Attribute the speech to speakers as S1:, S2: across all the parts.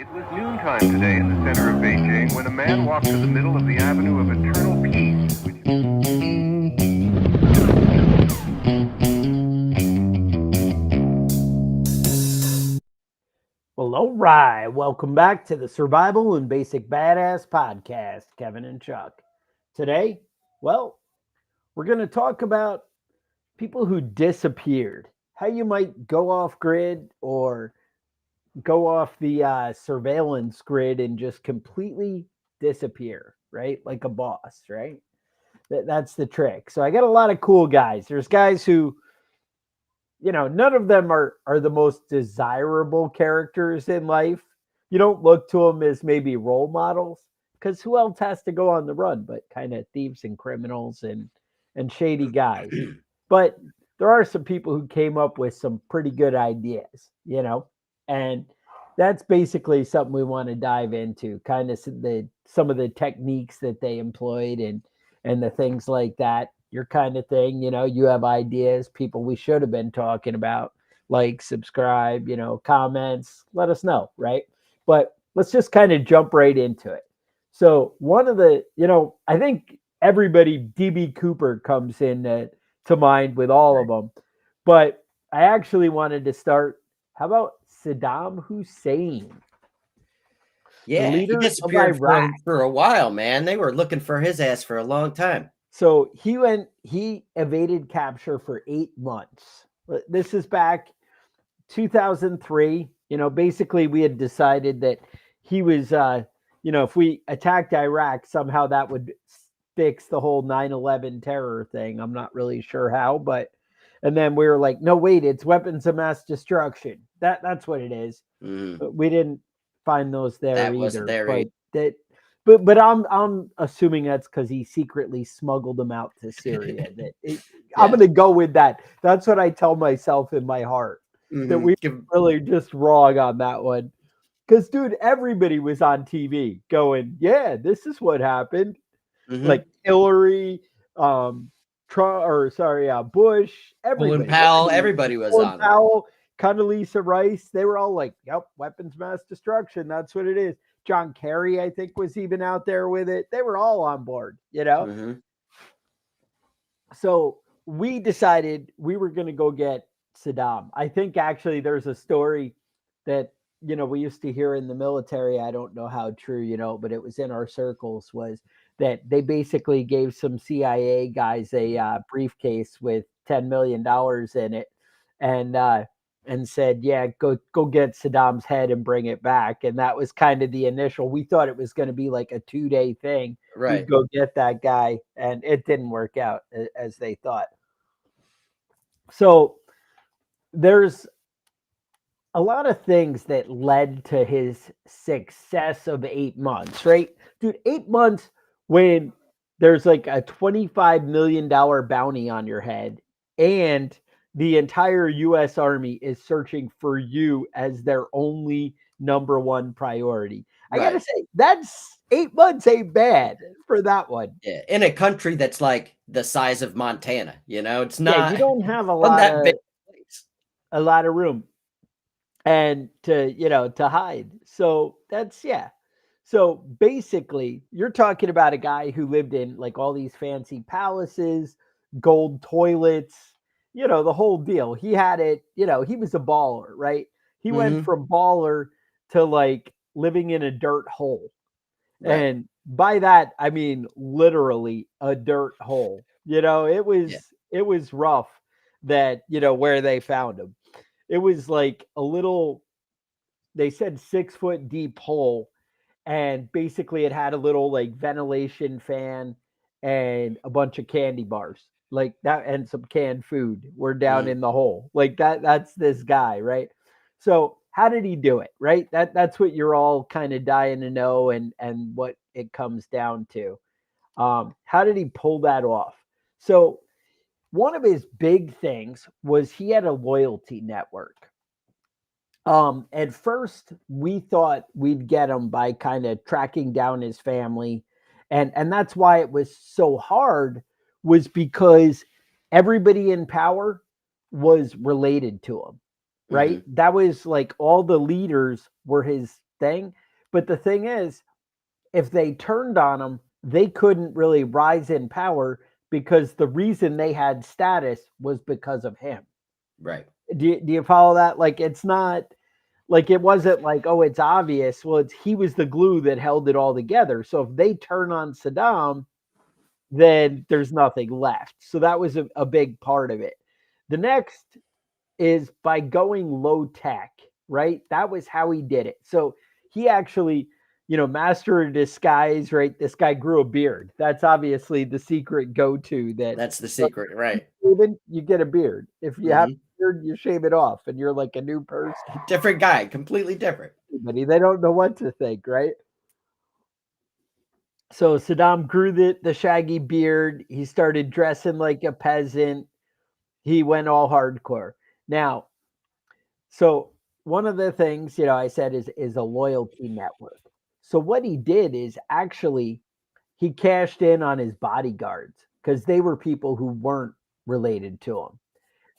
S1: It was noontime today in the center of Beijing when a man walked to the middle of the Avenue of Eternal Peace,
S2: Well, all right. Welcome back to the Survival and Basic Badass Podcast, Kevin and Chuck. Today, well, we're going to talk about people who disappeared, how you might go off grid or go off the surveillance grid and just completely disappear, right? Like a boss, right? That's the trick. So I got a lot of cool guys. There's guys who, none of them are the most desirable characters in life. You don't look to them as maybe role models because who else has to go on the run but kind of thieves and criminals and shady guys. But there are some people who came up with some pretty good ideas, and that's basically something we want to dive into, kind of some of the techniques that they employed and the things like that, your kind of thing. You have ideas, people we should have been talking about, like, subscribe, comments, let us know, right? But let's just kind of jump right into it. So one of the, I think everybody, DB Cooper comes in to mind with all of them, but I actually wanted to start. How about Saddam Hussein?
S3: Yeah, he disappeared for a while, man. They were looking for his ass for a long time.
S2: So he evaded capture for 8 months. This is back 2003. Basically we had decided that he was, if we attacked Iraq, somehow that would fix the whole 9/11 terror thing. I'm not really sure how, and then we were like, no, wait, it's weapons of mass destruction. That's what it is.
S3: Mm.
S2: We didn't find those there
S3: that
S2: either.
S3: Wasn't there
S2: but
S3: either.
S2: that but I'm assuming that's because he secretly smuggled them out to Syria. I'm gonna go with that. That's what I tell myself in my heart. That we were really just wrong on that one. Because, dude, everybody was on TV going, yeah, this is what happened. Like Hillary, Trump, Bush, everybody.
S3: Powell, everybody was on it.
S2: Powell, Condoleezza Rice, they were all like, yep, weapons mass destruction. That's what it is. John Kerry, I think, was even out there with it. They were all on board, So we decided we were going to go get Saddam. I think actually there's a story that, we used to hear in the military. I don't know how true, but it was in our circles, was that they basically gave some CIA guys a briefcase with $10 million in it and said, yeah, go get Saddam's head and bring it back. And that was kind of the initial. We thought it was going to be like a 2-day thing.
S3: Right.
S2: We'd go get that guy, and it didn't work out as they thought. So there's a lot of things that led to his success of 8 months, right? Dude, 8 months when there's like a $25 million bounty on your head and the entire U.S. Army is searching for you as their only number one priority. Right. I got to say, that's 8 months ain't bad for that one.
S3: Yeah, in a country that's like the size of Montana, it's not.
S2: Yeah, you don't have a lot of room and to hide. So that's, yeah. So basically, you're talking about a guy who lived in like all these fancy palaces, gold toilets, the whole deal. He had it, he was a baller, right? He went from baller to like living in a dirt hole. Right. And by that, I mean literally a dirt hole. It was rough that, where they found him. It was like a little, they said 6 foot deep hole. And basically it had a little like ventilation fan and a bunch of candy bars like that and some canned food were down in the hole like that. That's this guy, right? So how did he do it, right? That's what you're all kind of dying to know and what it comes down to. How did he pull that off? So one of his big things was he had a loyalty network. At first we thought we'd get him by kind of tracking down his family. And that's why it was so hard, was because everybody in power was related to him, right? That was like all the leaders were his thing. But the thing is, if they turned on him, they couldn't really rise in power because the reason they had status was because of him.
S3: Right.
S2: Do you follow that? Like, it's not like it wasn't like, oh, it's obvious. Well, he was the glue that held it all together. So if they turn on Saddam, then there's nothing left. So that was a big part of it. The next is by going low tech, right? That was how he did it. So he actually, master of disguise, right? This guy grew a beard. That's obviously the secret go-to.
S3: That's the secret, right?
S2: You get a beard. If you have a beard, you shave it off and you're like a new person.
S3: Different guy, completely different.
S2: They don't know what to think, right? So Saddam grew the shaggy beard. He started dressing like a peasant. He went all hardcore. Now, so one of the things, I said is a loyalty network. So what he did is actually he cashed in on his bodyguards because they were people who weren't related to him.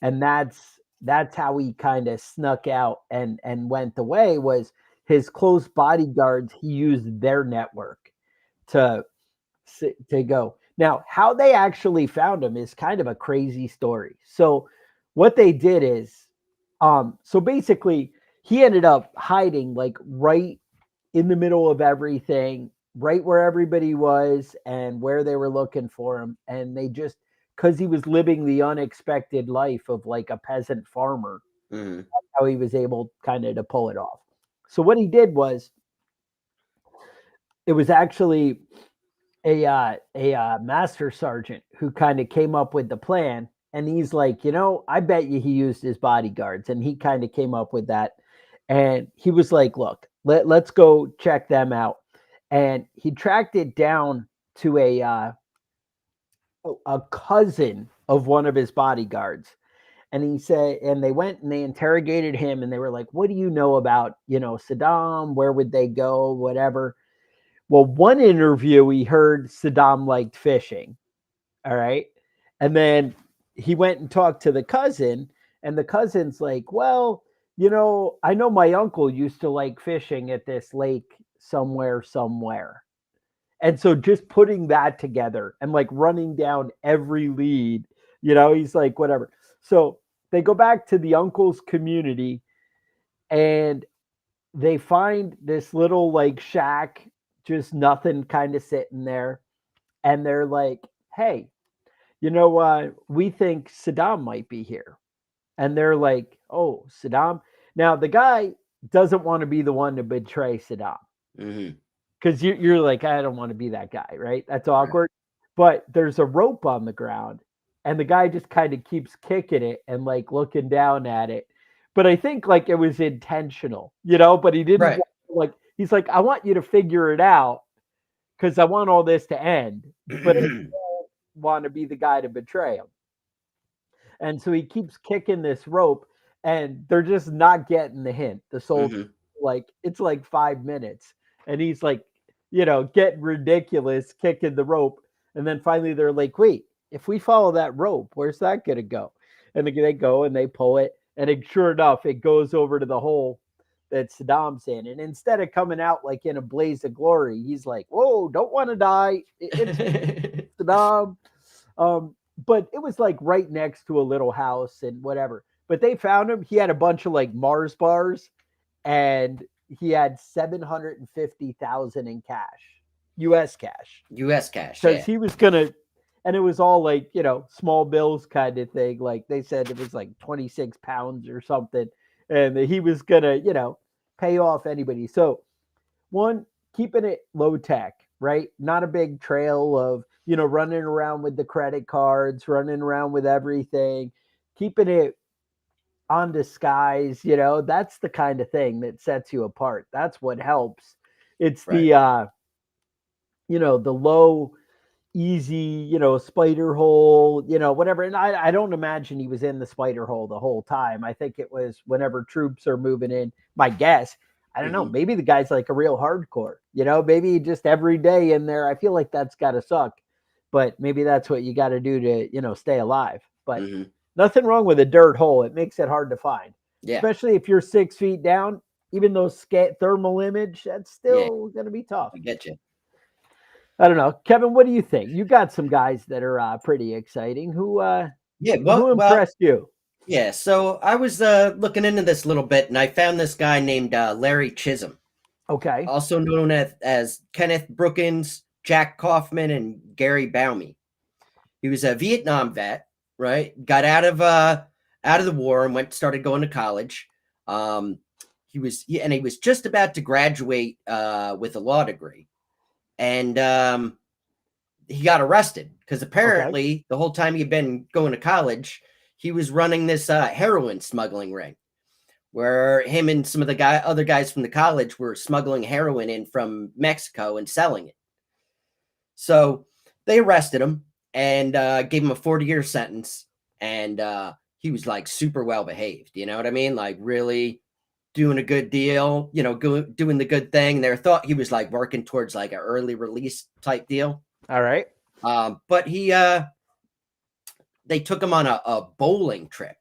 S2: And that's how he kind of snuck out and went away. Was his close bodyguards, he used their network to go. Now, how they actually found him is kind of a crazy story. So what they did is, so basically he ended up hiding like right in the middle of everything, right where everybody was and where they were looking for him. And they just, because he was living the unexpected life of like a peasant farmer, that's how he was able kind of to pull it off. So what he did was, it was actually a master sergeant who kind of came up with the plan. And he's like, I bet you he used his bodyguards. And he kind of came up with that. And he was like, look, let's go check them out. And he tracked it down to a cousin of one of his bodyguards. And he said, and they went and they interrogated him. And they were like, what do you know about, Saddam? Where would they go? Whatever. Well, one interview we heard Saddam liked fishing. All right. And then he went and talked to the cousin, and the cousin's like, well, I know my uncle used to like fishing at this lake somewhere. And so just putting that together and like running down every lead, he's like, whatever. So they go back to the uncle's community and they find this little like shack, just nothing kind of sitting there. And they're like, hey, we think Saddam might be here. And they're like, oh, Saddam. Now, the guy doesn't want to be the one to betray Saddam. Because you're like, I don't want to be that guy, right? That's awkward. But there's a rope on the ground. And the guy just kind of keeps kicking it and like looking down at it. But I think like it was intentional, but he didn't like, he's like, I want you to figure it out because I want all this to end. But I don't want to be the guy to betray him. And so he keeps kicking this rope and they're just not getting the hint. The soldier, like, it's like 5 minutes. And he's like, getting ridiculous, kicking the rope. And then finally they're like, wait, if we follow that rope, where's that going to go? And they go and they pull it. And sure enough, it goes over to the hole that Saddam's in. And instead of coming out like in a blaze of glory, he's like, whoa, don't want to die. It's Saddam. But it was like right next to a little house and whatever. But they found him. He had a bunch of like Mars bars and he had 750,000 in cash, US cash. Because he was going to, and it was all like, small bills kind of thing. Like they said it was like 26 pounds or something. And he was going to, pay off anybody. So one, keeping it low tech, right? Not a big trail of, running around with the credit cards, running around with everything, keeping it on disguise, that's the kind of thing that sets you apart. That's what helps. It's the, the low, easy, spider hole, whatever. And I don't imagine he was in the spider hole the whole time. I think it was whenever troops are moving in, my guess. I don't know. Maybe the guy's like a real hardcore, maybe just every day in there. I feel like that's got to suck, but maybe that's what you got to do to, stay alive. But nothing wrong with a dirt hole. It makes it hard to find, especially if you're 6 feet down. even though thermal image, that's still going to be tough.
S3: I get you.
S2: I don't know. Kevin, what do you think? You got some guys that are pretty exciting. Who impressed you?
S3: Yeah, so I was looking into this a little bit, and I found this guy named Larry Chisholm.
S2: Okay.
S3: Also known as Kenneth Brookins, Jack Kaufman, and Gary Baume. He was a Vietnam vet, right? Got out of the war and started going to college. He was just about to graduate with a law degree, and he got arrested because apparently the whole time he'd been going to college, he was running this heroin smuggling ring, where him and some of the other guys from the college were smuggling heroin in from Mexico and selling it. So they arrested him and gave him a 40-year sentence. And he was like super well behaved. You know what I mean? Like really doing a good deal, doing the good thing. They thought he was like working towards like an early release type deal.
S2: All right.
S3: But they took him on a bowling trip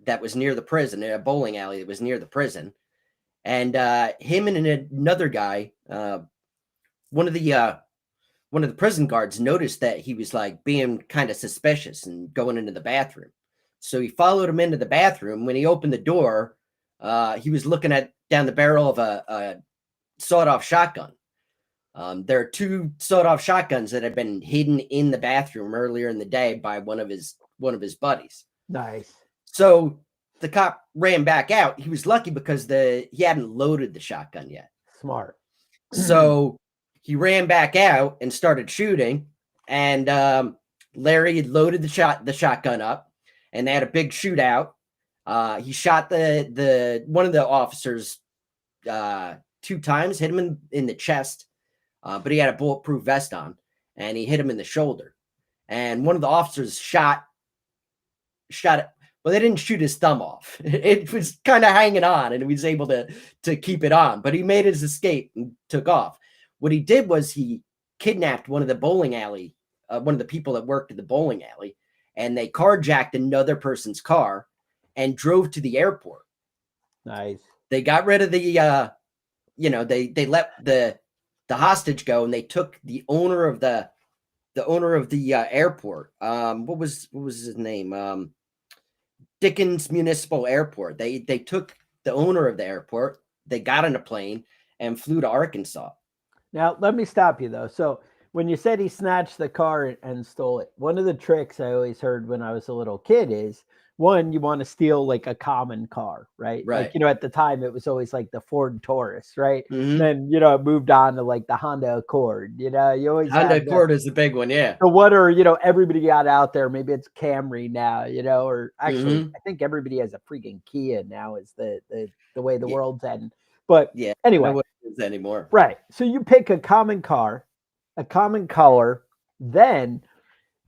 S3: that was near the prison, in a bowling alley that was near the prison. And him and another guy, one of the prison guards noticed that he was like being kind of suspicious and going into the bathroom. So he followed him into the bathroom. When he opened the door, he was looking down the barrel of a sawed-off shotgun. There are 2 sawed-off shotguns that had been hidden in the bathroom earlier in the day by one of his buddies.
S2: Nice.
S3: So the cop ran back out. He was lucky because he hadn't loaded the shotgun yet.
S2: Smart.
S3: So he ran back out and started shooting. And Larry had loaded the shotgun up, and they had a big shootout. He shot one of the officers 2 times, hit him in the chest, but he had a bulletproof vest on, and he hit him in the shoulder. And one of the officers shot it. Well, they didn't shoot his thumb off. It was kind of hanging on, and he was able to keep it on. But he made his escape and took off. What he did was he kidnapped one of the people that worked at the bowling alley, and they carjacked another person's car and drove to the airport.
S2: Nice. They
S3: got rid of they let the hostage go, and they took the owner of the airport. What was his name? Dickens Municipal Airport. They took the owner of the airport. They got on a plane and flew to Arkansas.
S2: Now, let me stop you though. So when you said he snatched the car and stole it, one of the tricks I always heard when I was a little kid is, one, you want to steal like a common car, right?
S3: Right.
S2: Like, at the time it was always like the Ford Taurus, right?
S3: Mm-hmm.
S2: Then, it moved on to like the Honda Accord, you always
S3: Honda Accord is the big one. Yeah.
S2: So what are, everybody got out there, maybe it's Camry now, or actually I think everybody has a freaking Kia now is the way the world's heading. But anyway,
S3: no anymore.
S2: Right. So you pick a common car, a common color, then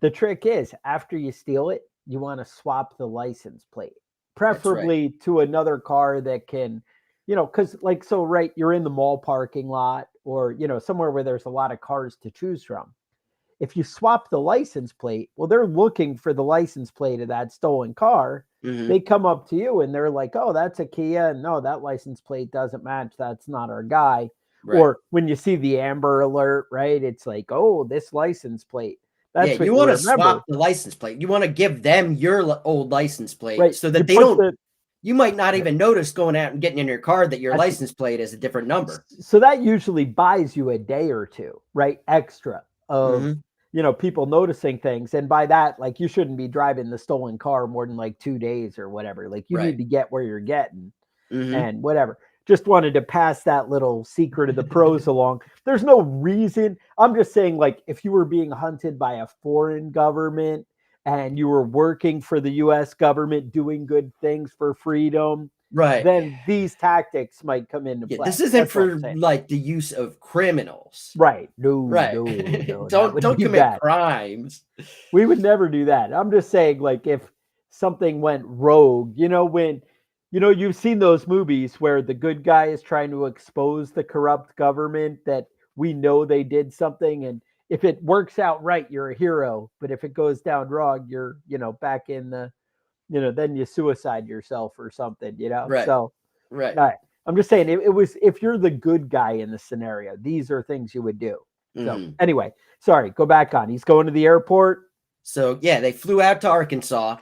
S2: the trick is after you steal it, you want to swap the license plate, preferably to another car that can, because you're in the mall parking lot or, somewhere where there's a lot of cars to choose from. If you swap the license plate, well, they're looking for the license plate of that stolen car. Mm-hmm. They come up to you and they're like, oh, that's a Kia. And no, that license plate doesn't match. That's not our guy. Right. Or when you see the Amber Alert, right? It's like, oh, this license plate. That's what
S3: you want to swap the license plate. You want to give them your old license plate so that they don't. You might not even notice going out and getting in your car that your license plate is a different number.
S2: So that usually buys you a day or two, right? Extra of, people noticing things. And by that, like you shouldn't be driving the stolen car more than like 2 days or whatever. Like you need to get where you're getting and whatever. Just wanted to pass that little secret of the pros along. There's no reason. I'm just saying, like, if you were being hunted by a foreign government and you were working for the U.S. government doing good things for freedom,
S3: right,
S2: then these tactics might come into play.
S3: This isn't for like the use of criminals.
S2: Right. No,
S3: don't commit crimes.
S2: We would never do that. I'm just saying, like, if something went rogue, when you've seen those movies where the good guy is trying to expose the corrupt government that we know they did something. And if it works out right, you're a hero. But if it goes down wrong, you're, back in the, then you suicide yourself or something,
S3: Right.
S2: So,
S3: right.
S2: All right. I'm just saying it was if you're the good guy in the scenario, these are things you would do. So anyway, sorry, go back on. He's going to the airport.
S3: So yeah, they flew out to Arkansas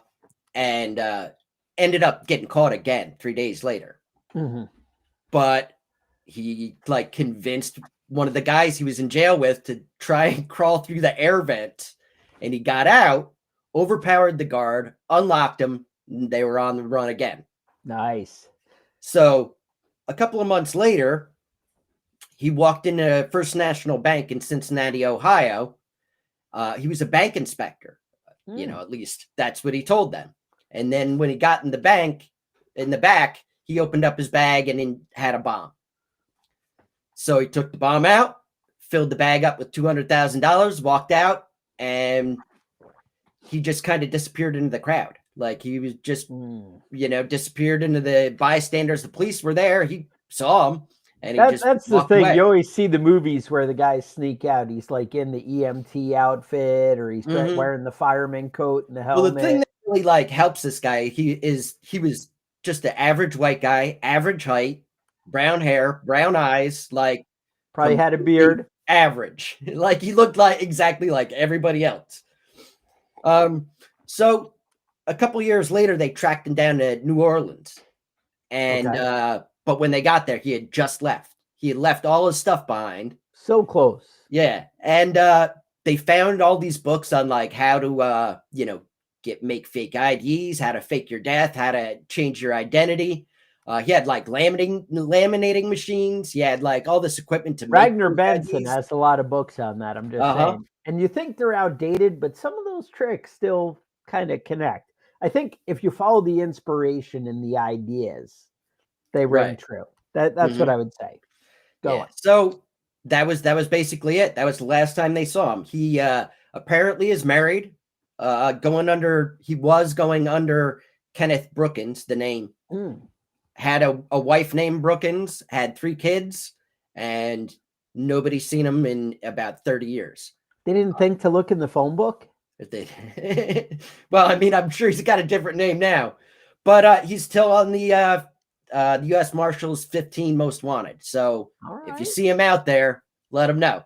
S3: and ended up getting caught again 3 days later. But he like convinced one of the guys he was in jail with to try and crawl through the air vent, and he got out, overpowered the guard, unlocked him, and they were on the run again.
S2: Nice.
S3: So a couple of months later, he walked into First National Bank in Cincinnati, Ohio. He was a bank inspector, at least that's what he told them. And then when he got in the bank, in the back, he opened up his bag and then had a bomb. So he took the bomb out, filled the bag up with $200,000, walked out, and he just kind of disappeared into the crowd. Like he was just, disappeared into the bystanders. The police were there. He saw him. And
S2: that's the thing. Away. You always see the movies where the guys sneak out. He's like in the EMT outfit, or he's wearing the fireman coat and the helmet.
S3: Well, the thing that really like helps this guy, he was just an average white guy, average height, brown hair, brown eyes, like
S2: probably had a beard.
S3: Average, like he looked like exactly like everybody else. So a couple years later, they tracked him down to New Orleans, and but when they got there, he had just left. He had left all his stuff behind.
S2: So close.
S3: Yeah. And they found all these books on like how to, make fake IDs, how to fake your death, how to change your identity. He had like laminating machines. He had like all this equipment to
S2: Ragnar Benson has a lot of books on that. I'm just saying. And you think they're outdated, but some of those tricks still kind of connect. I think if you follow the inspiration and the ideas, they ring true. That's what I would say. Go on.
S3: So that was basically it. That was the last time they saw him. He apparently is married. He was going under Kenneth Brookins, the name. Had a wife named Brookins, had 3 kids, and nobody's seen him in about 30 years.
S2: They didn't think to look in the phone book?
S3: Well, I mean, I'm sure he's got a different name now, but he's still on the U.S. Marshals 15 most wanted. So if you see him out there, let him know.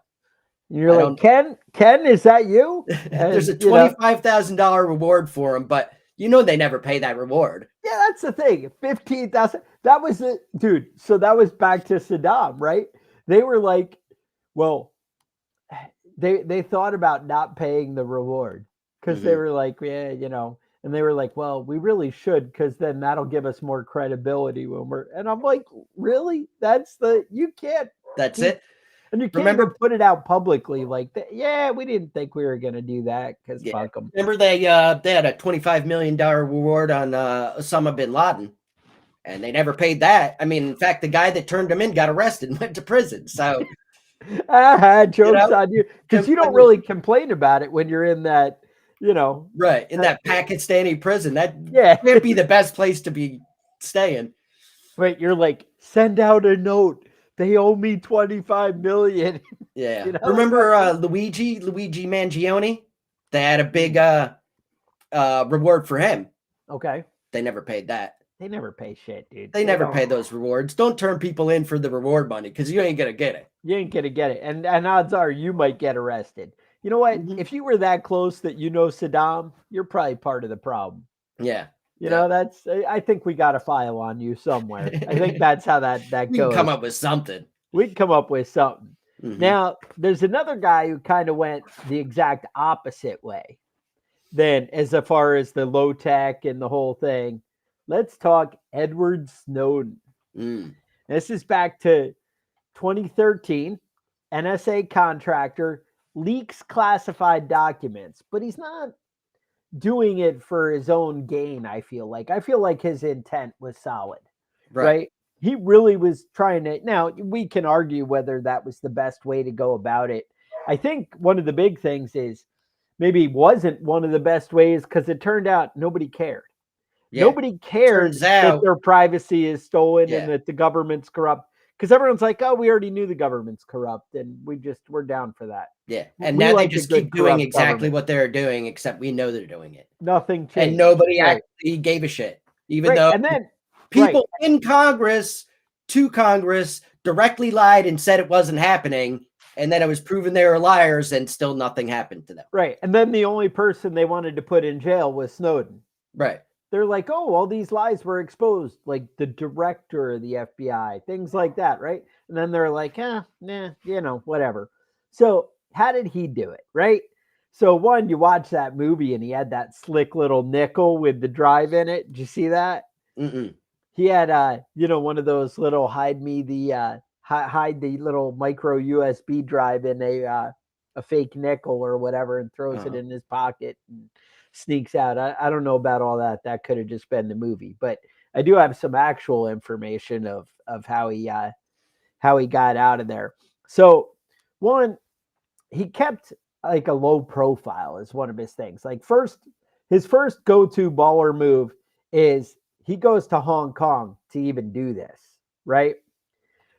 S2: You're like, Ken, is that you?
S3: There's a $25,000 reward for him, but they never pay that reward.
S2: Yeah, that's the thing. 15,000. That was it, dude. So that was back to Saddam, right? They were like, well, they thought about not paying the reward because they were like, and they were like, well, we really should, because then that'll give us more credibility when we're, and I'm like, really? You can't.
S3: That's it.
S2: And you can't even put it out publicly like that. Yeah, we didn't think we were going to do that because fuck them.
S3: Remember they had a $25 million reward on Osama bin Laden, and they never paid that. I mean, in fact, the guy that turned him in got arrested and went to prison. So
S2: jokes on you, because you don't really complain about it when you're in that.
S3: Right. In that Pakistani prison. That can't be the best place to be staying.
S2: Right. You're like, send out a note. They owe me $25 million.
S3: Yeah. Remember Luigi Mangione? They had a big reward for him.
S2: Okay.
S3: They never paid that.
S2: They never pay shit, dude.
S3: They never pay those rewards. Don't turn people in for the reward money, because you ain't going to get it.
S2: You ain't going to get it. And odds are you might get arrested. You know what? If you were that close that Saddam, you're probably part of the problem.
S3: Yeah.
S2: I think we got a file on you somewhere. I think that's how that goes.
S3: We can come up with something.
S2: Now, there's another guy who kind of went the exact opposite way then, as far as the low tech and the whole thing. Let's talk Edward Snowden. This is back to 2013. NSA contractor leaks classified documents, but he's not doing it for his own gain. I feel like his intent was solid, right? He really was trying to. Now we can argue whether that was the best way to go about it. I think one of the big things is maybe wasn't one of the best ways, because it turned out nobody cared. Nobody cares that their privacy is stolen and that the government's corrupt. Because everyone's like, oh, we already knew the government's corrupt, and we're down for that.
S3: Yeah, and now they just keep doing exactly what they're doing, except we know they're doing it.
S2: Nothing changed.
S3: And nobody actually gave a shit, even though
S2: and then
S3: people in Congress to Congress, directly lied and said it wasn't happening, and then it was proven they were liars, and still nothing happened to them.
S2: Right. And then the only person they wanted to put in jail was Snowden.
S3: Right.
S2: They're like, oh, all these lies were exposed, like the director of the FBI, things like that, right? And then they're like, whatever. So how did he do it, right? So one, you watch that movie and he had that slick little nickel with the drive in it. Did you see that?
S3: Mm-mm.
S2: He had, one of those little hide the little micro USB drive in a fake nickel or whatever and throws it in his pocket and sneaks out. I don't know about all that. That could have just been the movie, but I do have some actual information of how he got out of there. So one, he kept like a low profile is one of his things. Like his first go-to baller move is he goes to Hong Kong to even do this, right?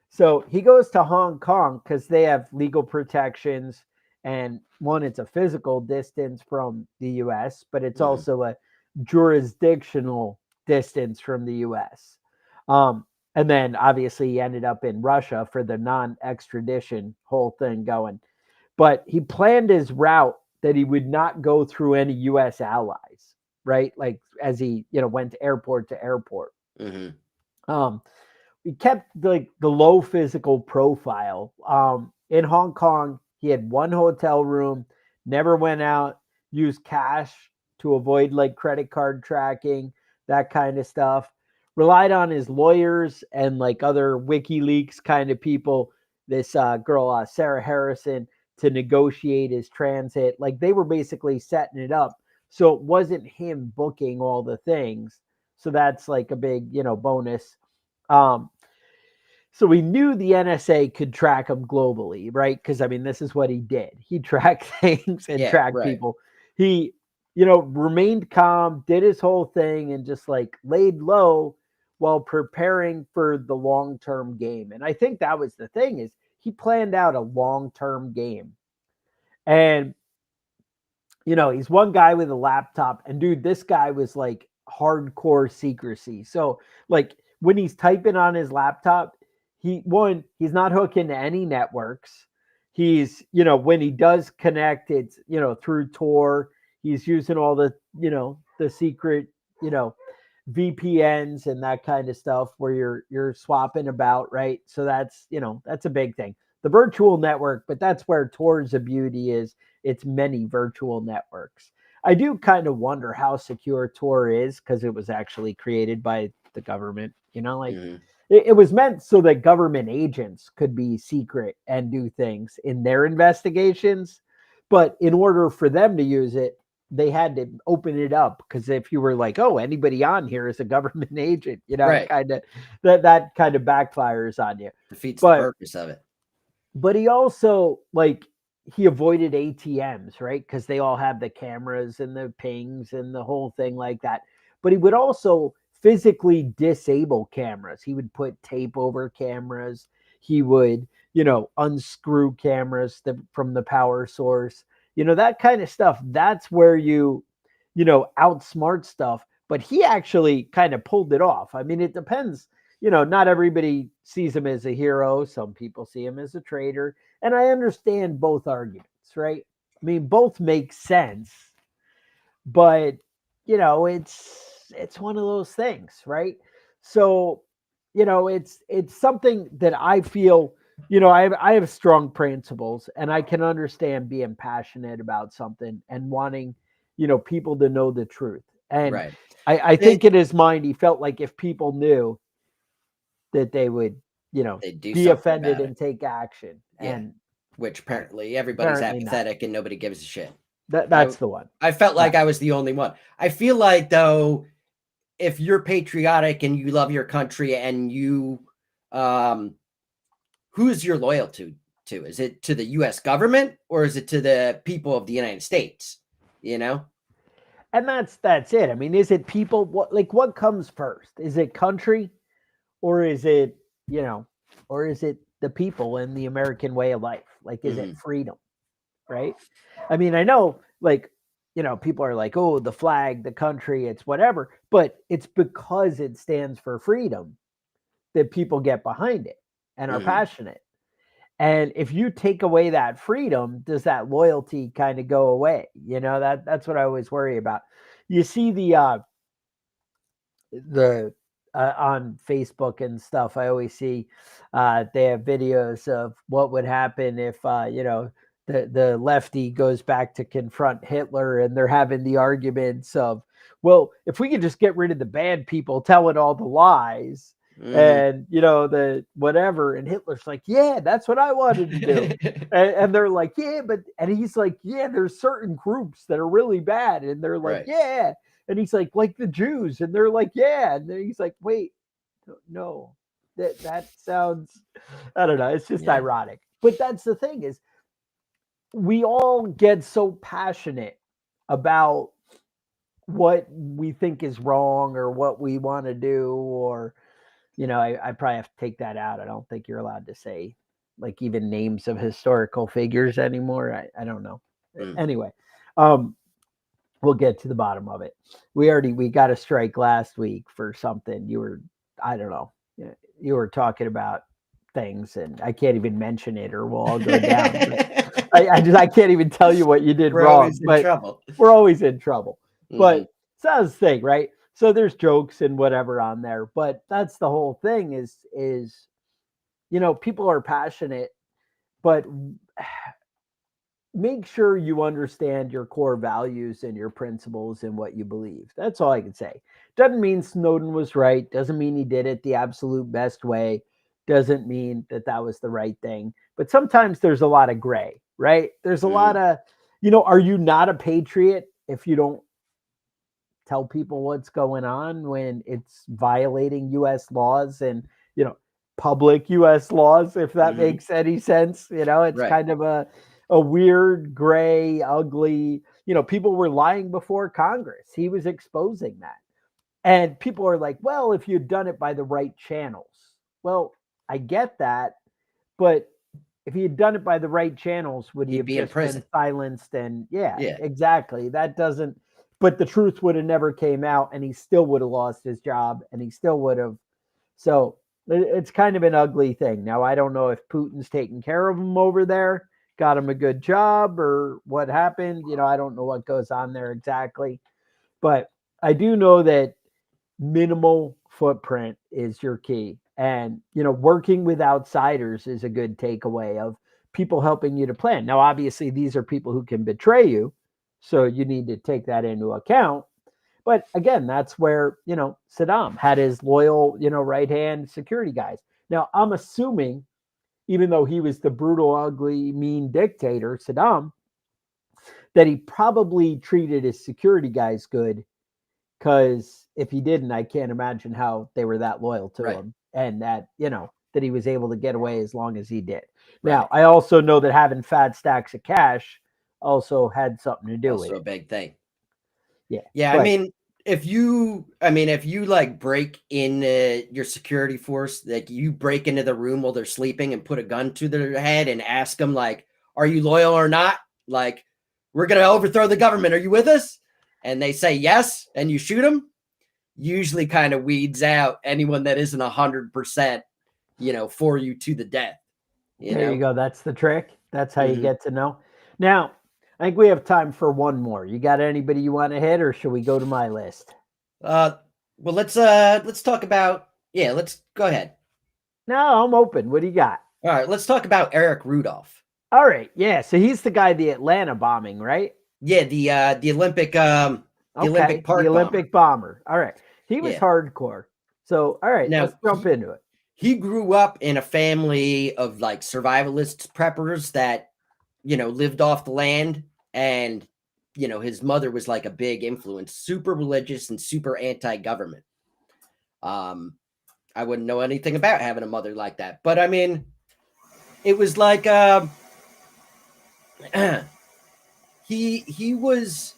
S2: So he goes to Hong Kong because they have legal protections. And one, it's a physical distance from the U.S., but it's also a jurisdictional distance from the U.S. And then obviously he ended up in Russia for the non-extradition whole thing going. But he planned his route that he would not go through any U.S. allies, right? Like as he, went to airport to airport.
S3: Mm-hmm.
S2: He kept like the low physical profile. In Hong Kong, he had one hotel room, never went out, used cash to avoid like credit card tracking, that kind of stuff. Relied on his lawyers and like other WikiLeaks kind of people. This girl, Sarah Harrison, to negotiate his transit. Like they were basically setting it up. So it wasn't him booking all the things. So that's like a big, bonus. So we knew the NSA could track him globally, right? Because I mean, this is what he did. He tracked things and tracked people. He, remained calm, did his whole thing, and just like laid low while preparing for the long-term game. And I think that was the thing, is he planned out a long-term game. And, he's one guy with a laptop, and dude, this guy was like hardcore secrecy. So like when he's typing on his laptop, he's not hooking to any networks. He's, when he does connect, it's, through Tor. He's using all the, the secret, VPNs and that kind of stuff where you're swapping about, right? So that's, that's a big thing. The virtual network, but that's where Tor's beauty is. It's many virtual networks. I do kind of wonder how secure Tor is because it was actually created by the government, It was meant so that government agents could be secret and do things in their investigations. But in order for them to use it, they had to open it up, because if you were like, oh, anybody on here is a government agent, kind of that kind of backfires on you.
S3: Defeats the purpose of it.
S2: But he also he avoided ATMs, right? Because they all have the cameras and the pings and the whole thing like that. But he would also physically disable cameras. He would put tape over cameras. He would, unscrew cameras from the power source. That kind of stuff. That's where you outsmart stuff. But he actually kind of pulled it off. I mean, it depends. Not everybody sees him as a hero. Some people see him as a traitor. And I understand both arguments, right? I mean, both make sense. But, it's one of those things, right? So, it's something that I feel, I have strong principles, and I can understand being passionate about something and wanting, people to know the truth. And I think in his mind, he felt like if people knew, that they would, be offended and take action.
S3: Yeah.
S2: And
S3: which apparently everybody's apathetic and nobody gives a shit.
S2: That's the one.
S3: I felt like I was the only one. I feel like, though, if you're patriotic and you love your country and you, who's your loyal to? Is it to the U.S. government or is it to the people of the United States?
S2: And that's it. I mean, is it people? What comes first? Is it country, or is it, or is it the people and the American way of life? Is it freedom? Right? I mean, I know, people are like, oh, the flag, the country, it's whatever, but it's because it stands for freedom that people get behind it and are
S3: Mhm.
S2: passionate. And if you take away that freedom, does that loyalty kind of go away? You know, that's what I always worry about. You see the on Facebook and stuff, I always see they have videos of what would happen if the lefty goes back to confront Hitler, and they're having the arguments of, well, if we could just get rid of the bad people telling all the lies
S3: Mhm.
S2: and the whatever, and Hitler's like, yeah, that's what I wanted to do. And they're like, yeah, and he's like, yeah, there's certain groups that are really bad, and they're like,
S3: Right.
S2: yeah. And he's like the Jews, and they're like, yeah. And then he's like, wait, no, that sounds, I don't know. It's just
S3: Yeah.
S2: ironic. But that's the thing is, we all get so passionate about what we think is wrong or what we want to do, or I probably have to take that out. I don't think you're allowed to say like even names of historical figures anymore. I don't know.
S3: Mm.
S2: Anyway, we'll get to the bottom of it. We got a strike last week for something. I don't know. You were talking about things, and I can't even mention it, or we'll all go down. But I can't even tell you what you did
S3: We're
S2: wrong.
S3: always in
S2: But
S3: trouble.
S2: we're always in trouble.
S3: Mhm.
S2: But so that's the thing, right? So there's jokes and whatever on there, but that's the whole thing is people are passionate, but make sure you understand your core values and your principles and what you believe. That's all I can say. Doesn't mean Snowden was right. Doesn't mean he did it the absolute best way. Doesn't mean that was the right thing. But sometimes there's a lot of gray, right? There's a lot of, are you not a patriot if you don't tell people what's going on when it's violating U.S. laws and, public U.S. laws, if that
S3: Mhm.
S2: makes any sense? It's
S3: Right.
S2: kind of a weird, gray, ugly, people were lying before Congress. He was exposing that. And people are like, well, if you'd done it by the right channels. Well, I get that. But if he had done it by the right channels, would he
S3: He'd
S2: have
S3: be in
S2: just been
S3: prison.
S2: silenced? And yeah,
S3: Yeah.
S2: exactly. That doesn't, but the truth would have never came out, and he still would have lost his job, and he still would have. So it's kind of an ugly thing. Now, I don't know if Putin's taking care of him over there, got him a good job, or what happened. I don't know what goes on there exactly. But I do know that minimal footprint is your key. And, working with outsiders is a good takeaway of people helping you to plan. Now, obviously, these are people who can betray you. So you need to take that into account. But again, that's where, Saddam had his loyal, right hand security guys. Now, I'm assuming, even though he was the brutal, ugly, mean dictator, Saddam, that he probably treated his security guys good, because if he didn't, I can't imagine how they were that loyal to
S3: Right.
S2: him, and that, that he was able to get away as long as he did.
S3: Right.
S2: Now, I also know that having fat stacks of cash also had something to do
S3: Also
S2: with
S3: a
S2: it.
S3: big thing.
S2: Yeah.
S3: Yeah.
S2: But,
S3: If you like break in your security force, like you break into the room while they're sleeping and put a gun to their head and ask them, like, are you loyal or not? Like, we're going to overthrow the government. Are you with us? And they say yes, and you shoot them. Usually kind of weeds out anyone that isn't 100%, for you to the death.
S2: there you go. That's the trick. That's how you
S3: Mhm.
S2: get to know. Now, I think we have time for one more. You got anybody you want to hit, or should we go to my list?
S3: Well, let's talk about, let's go ahead.
S2: No, I'm open. What do you got?
S3: All right, let's talk about Eric Rudolph.
S2: All right. Yeah. So he's the guy, the Atlanta bombing, right?
S3: Yeah, the Olympic the Olympic
S2: Okay. The
S3: Park
S2: Olympic bomber. All right. He was
S3: Yeah.
S2: hardcore. So, all right, let's
S3: Now
S2: jump into it.
S3: he grew up in a family of like survivalist preppers that lived off the land, and his mother was like a big influence, super religious and super anti-government. I wouldn't know anything about having a mother like that, but I mean, it was like he was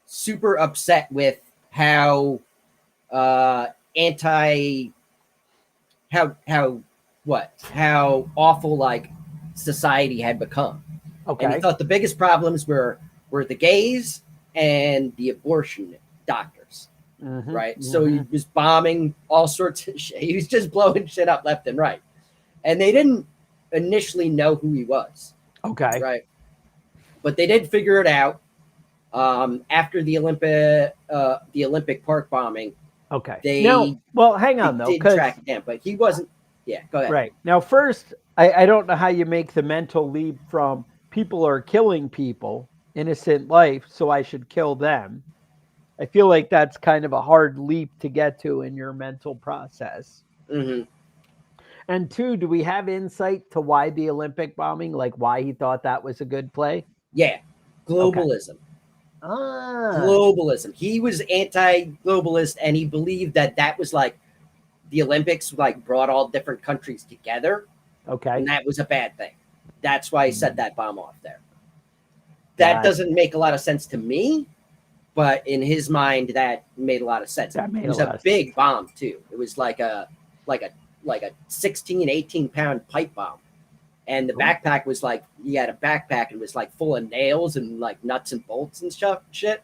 S3: super upset with how anti how awful like society had become. And he
S2: Okay.
S3: thought the biggest problems were the gays and the abortion doctors. right? So he was bombing all sorts of shit. He was just blowing shit up left and right. And they didn't initially know who he was.
S2: Okay.
S3: Right. But they did figure it out after the Olympic Park bombing.
S2: Okay.
S3: They
S2: well, hang on though,
S3: did track it down, but he wasn't. Yeah, go ahead.
S2: Right. Now, first, I don't know how you make the mental leap from people are killing people, innocent life, so I should kill them. I feel like that's kind of a hard leap to get to in your mental process.
S3: Mm-hmm.
S2: And two, do we have insight to why the Olympic bombing, like why he thought that was a good play?
S3: Yeah, globalism.
S2: Okay. Ah.
S3: Globalism. He was anti-globalist, and he believed that was like the Olympics, like brought all different countries together.
S2: Okay.
S3: And that was a bad thing. That's why he set that bomb off there. That doesn't make a lot of sense to me, but in his mind, that made a lot of sense. It was a big bomb too. It was like a 16, 18-pound pipe bomb. And the backpack was like, he had a backpack and it was like full of nails and like nuts and bolts and shit.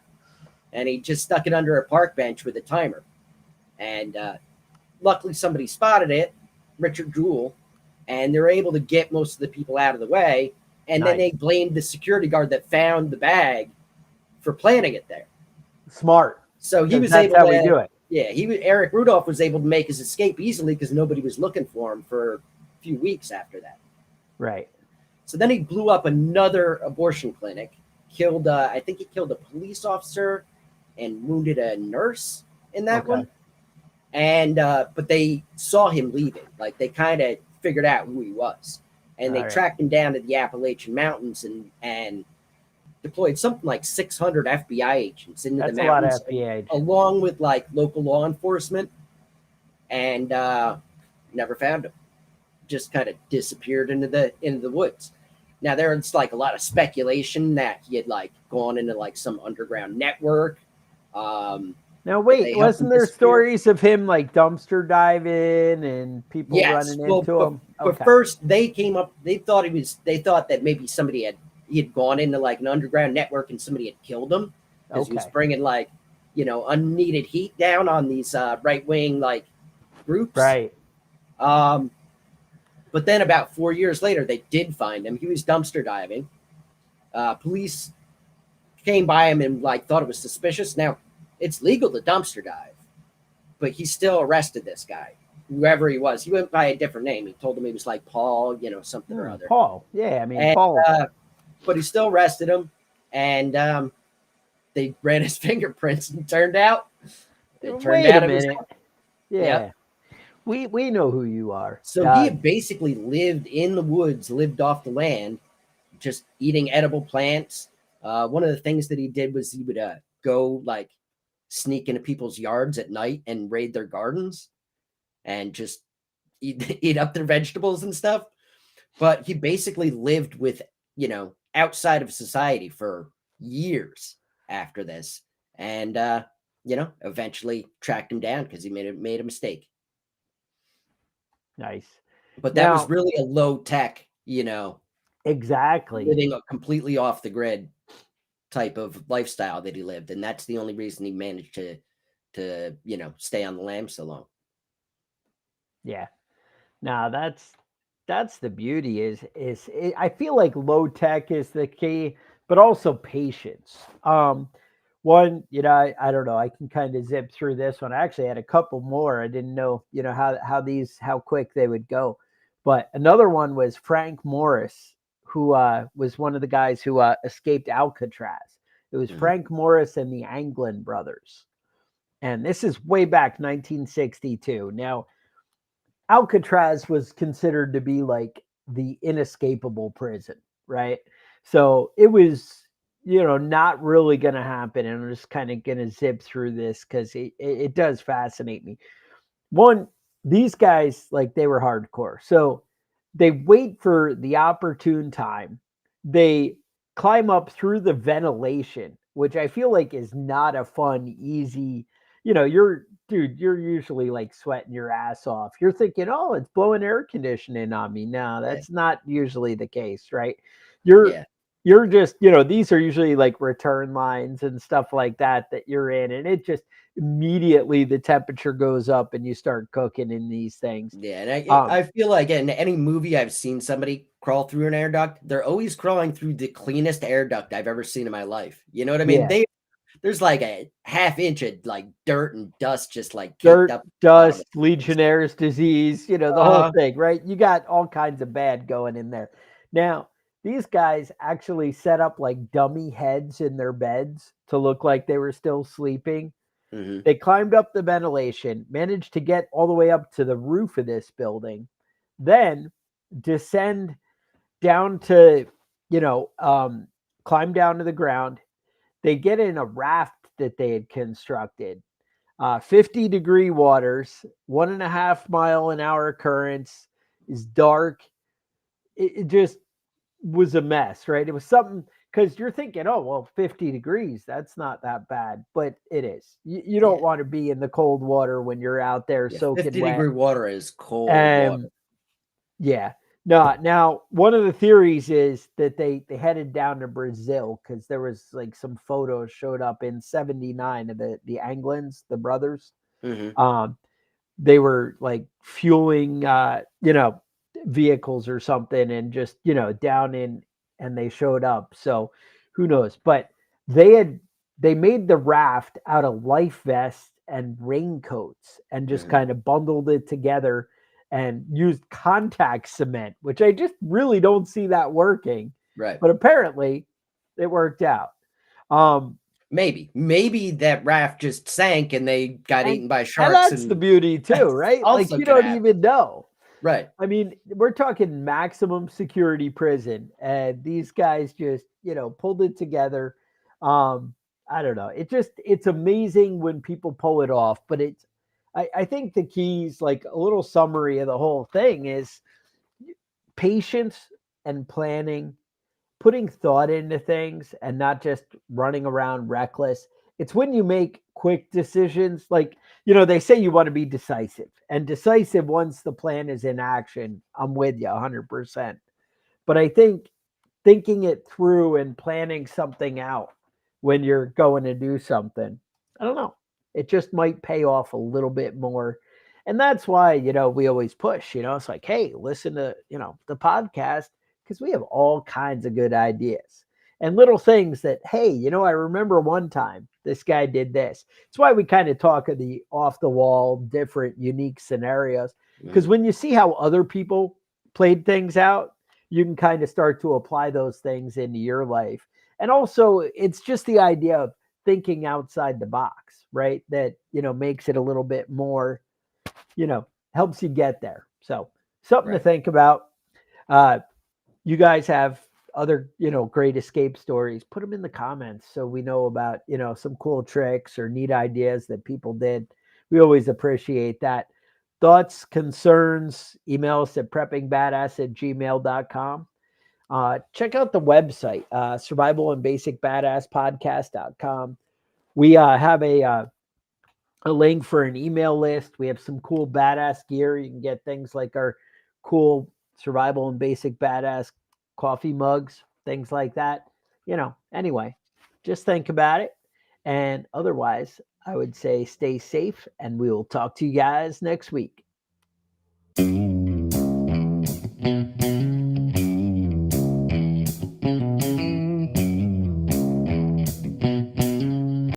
S3: And he just stuck it under a park bench with a timer. And luckily somebody spotted it, Richard Jewell, and they were able to get most of the people out of the way. And then they blamed the security guard that found the bag for planting it there.
S2: Smart.
S3: So he was able to do it. Yeah, Eric Rudolph was able to make his escape easily because nobody was looking for him for a few weeks after that.
S2: Right.
S3: So then he blew up another abortion clinic, killed, I think he killed a police officer and wounded a nurse in that one. And, but they saw him leaving. Like they kind of figured out who he was. And they tracked him down to the Appalachian Mountains and deployed something like 600 FBI agents into the mountains.
S2: That's a lot of FBI agents.
S3: Along with like local law enforcement. And never found him. Just kind of disappeared into the woods. Now there's like a lot of speculation that he had like gone into like some underground network.
S2: Now wait, wasn't there stories of him like dumpster diving and people running into him?
S3: But first they came up. They thought that maybe he had gone into like an underground network and somebody had killed him because he was bringing like unneeded heat down on these right wing like groups.
S2: Right.
S3: But then about 4 years later, they did find him. He was dumpster diving. Police came by him and like thought it was suspicious. Now, it's legal to dumpster dive, but he still arrested this guy, whoever he was. He went by a different name. He told him he was like Paul, something or other.
S2: Paul. Yeah, I mean, Paul.
S3: But he still arrested him, and they ran his fingerprints, and turned out
S2: it was. Yeah. We know who you are.
S3: So he had basically lived in the woods, lived off the land, just eating edible plants. One of the things that he did was he would go like sneak into people's yards at night and raid their gardens and just eat up their vegetables and stuff. But he basically lived with, outside of society for years after this. And, eventually tracked him down because he made a mistake.
S2: Nice.
S3: But that was really a low tech,
S2: exactly
S3: living a completely off the grid type of lifestyle that he lived. And that's the only reason he managed to stay on the lam so long. Yeah.
S2: Now that's the beauty is I feel like low tech is the key, but also patience. One, I don't know. I can kind of zip through this one. I actually had a couple more. I didn't know, how quick they would go. But another one was Frank Morris, who was one of the guys who escaped Alcatraz. It was Frank Morris and the Anglin Brothers. And this is way back 1962. Now, Alcatraz was considered to be like the inescapable prison, right? So it was not really going to happen. And I'm just kind of going to zip through this because it does fascinate me. One, these guys, like they were hardcore. So they wait for the opportune time. They climb up through the ventilation, which I feel like is not a fun, easy, you're usually like sweating your ass off. You're thinking, oh, it's blowing air conditioning on me. No, that's not usually the case, right? You're just, these are usually like return lines and stuff like that you're in. And immediately the temperature goes up and you start cooking in these things.
S3: Yeah, and
S2: Um,
S3: I feel like in any movie I've seen somebody crawl through an air duct, they're always crawling through the cleanest air duct I've ever seen in my life. You know what I mean?
S2: yeah,
S3: There's like a half inch of like dirt and dust just like caked
S2: dirt,
S3: up at the bottom of
S2: dust,
S3: things.
S2: Legionnaire's disease, the whole
S3: Uh,
S2: thing, right? You got all kinds of bad going in there. Now, these guys actually set up like dummy heads in their beds to look like they were still sleeping.
S3: mhm,
S2: They climbed up the ventilation, managed to get all the way up to the roof of this building, then descend down to, you know, um, climb down to the ground. They get in a raft that they had constructed. 50-degree waters, 1.5 mile an hour currents, is dark. It just was a mess, right? It was something because you're thinking, oh, well, 50 degrees, that's not that bad, but it is. You don't
S3: yeah,
S2: want to be in the cold water when you're out there
S3: yeah,
S2: soaking wet.
S3: 50-degree water is cold water.
S2: And yeah, no, now one of the theories is that they headed down to Brazil because there was like some photos showed up in 79 of the Anglins, the brothers.
S3: Mhm,
S2: Um, they were like fueling vehicles or something and just down in and they showed up, so who knows, but they had they made the raft out of life vests and raincoats and just
S3: mhm,
S2: kind of bundled it together and used contact cement, which I just really don't see that working,
S3: right.
S2: but apparently it worked out. um
S3: Maybe that raft just sank and they got
S2: and
S3: eaten by
S2: and
S3: sharks,
S2: that's the
S3: and
S2: beauty too,
S3: that's
S2: right? Like
S3: also
S2: you
S3: could
S2: don't
S3: happen.
S2: even know.
S3: Right,
S2: I mean, we're talking maximum security prison, and these guys just, pulled it together. Um, I don't know. It's amazing when people pull it off, but I think the keys, like a little summary of the whole thing, is patience and planning, putting thought into things and not just running around reckless. It's when you make quick decisions, like, they say you want to be decisive, and decisive once the plan is in action. I'm with you 100%. But I think thinking it through and planning something out when you're going to do something, I don't know, it just might pay off a little bit more. And that's why, we always push, it's like, hey, listen to, the podcast, because we have all kinds of good ideas and little things that, hey, I remember one time this guy did this. It's why we kind of talk of the off the wall, different, unique scenarios. Because
S3: mhm,
S2: when you see how other people played things out, you can kind of start to apply those things into your life. And also, it's just the idea of thinking outside the box, right? That, makes it a little bit more, helps you get there. So, something to
S3: right.
S2: think about. Uh, you guys have other, great escape stories. Put them in the comments so we know about, some cool tricks or neat ideas that people did. We always appreciate that. Thoughts, concerns, email us at preppingbadass@gmail.com. Check out the website, survival and basic badass podcast.com. We have a link for an email list. We have some cool badass gear. You can get things like our cool survival and basic badass coffee mugs, things like that. Anyway, just think about it. And otherwise, I would say stay safe, and we will talk to you guys next week.